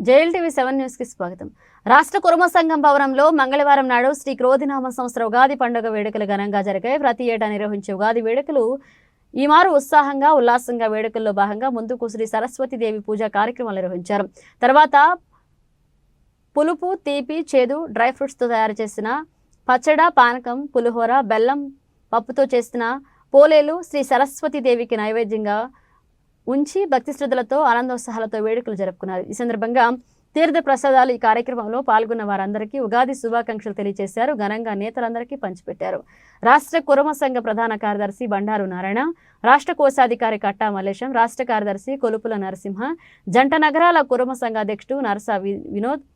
JLTV 7 news కి స్వాగతం. రాష్ట్ర కుర్మ సంఘం భవనంలో మంగళవారం నాడు శ్రీ క్రోధినామ సంవత్సర ఉగాది పండుగ వేడుకలు ఘనంగా జరిగాయి. ప్రతి ఏటా నిర్వహించే ఉగాది వేడుకలు ఈ మారు ఉత్సాహంగా ఉల్లాసంగా వేడుకల్లో భాగంగా ముందుకు శ్రీ సరస్వతి దేవి పూజా కార్యక్రమాలు నిర్వహించారు. తర్వాత పులుపు, తీపి, చేదు, డ్రై ఫ్రూట్స్ తో తయారు చేసిన పచ్చడ, పానకం, పులిహోర, బెల్లం, పప్పుతో చేసిన పోలేలు శ్రీ సరస్వతి దేవికి నైవేద్యంగా ఉంచి భక్తి శ్రద్ధలతో ఆనందోత్సాహాలతో వేడుకలు జరుపుకున్నారు. ఈ సందర్భంగా తీర్థ ప్రసాదాలు ఈ కార్యక్రమంలో పాల్గొన్న వారందరికీ ఉగాది శుభాకాంక్షలు తెలియజేశారు. ఘనంగా నేతలందరికీ పంచిపెట్టారు. రాష్ట్ర కుర్మ సంఘ ప్రధాన కార్యదర్శి బండారు నారాయణ, రాష్ట్ర కోశాధికారి కట్టా మల్లేశం, రాష్ట్ర కార్యదర్శి కొలుపుల నరసింహ, జంట నగరాల కుర్మ సంఘ అధ్యక్షుడు నరసా వినోద్,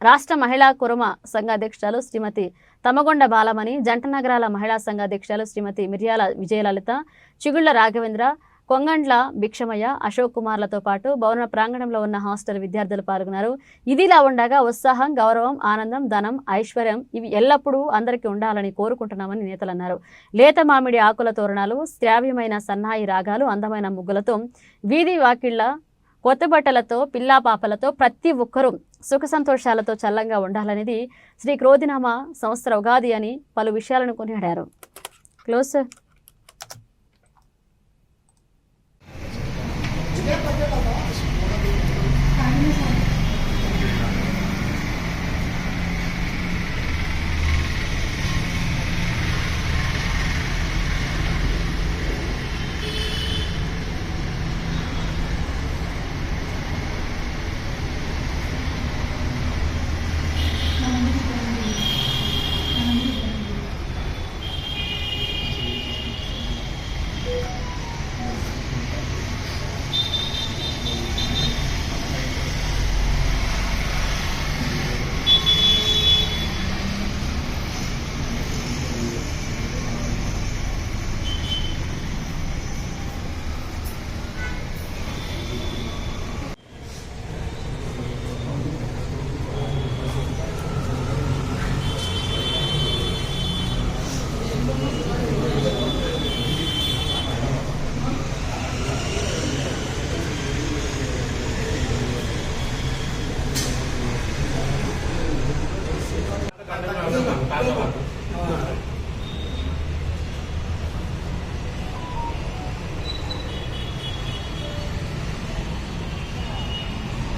రాష్ట్ర మహిళా కుర్మ సంఘ అధ్యక్షురాలు శ్రీమతి తమగొండ బాలమణి, జంట నగరాల మహిళా సంఘ అధ్యక్షురాలు శ్రీమతి మిర్యాల విజయలలిత, చిగుళ్ల రాఘవేంద్ర, కొంగండ్ల భిక్షమయ్య, అశోక్ కుమార్లతో పాటు భవన ప్రాంగణంలో ఉన్న హాస్టల్ విద్యార్థులు పాల్గొన్నారు. ఇదిలా ఉండగా ఉత్సాహం, గౌరవం, ఆనందం, ధనం, ఐశ్వర్యం ఇవి ఎల్లప్పుడూ అందరికీ ఉండాలని కోరుకుంటున్నామని నేతలు అన్నారు. లేత మామిడి ఆకుల తోరణాలు, శ్రావ్యమైన సన్నాయి రాగాలు, అందమైన ముగ్గులతో, వీధి వాకిళ్ల కొత్త బట్టలతో, పిల్లా పాపలతో ప్రతి ఒక్కరూ సుఖ సంతోషాలతో చల్లంగా ఉండాలనేది శ్రీ క్రోధినామ సంవత్సర ఉగాది అని పలు విషయాలను కొనియాడారు. క్లోజ్.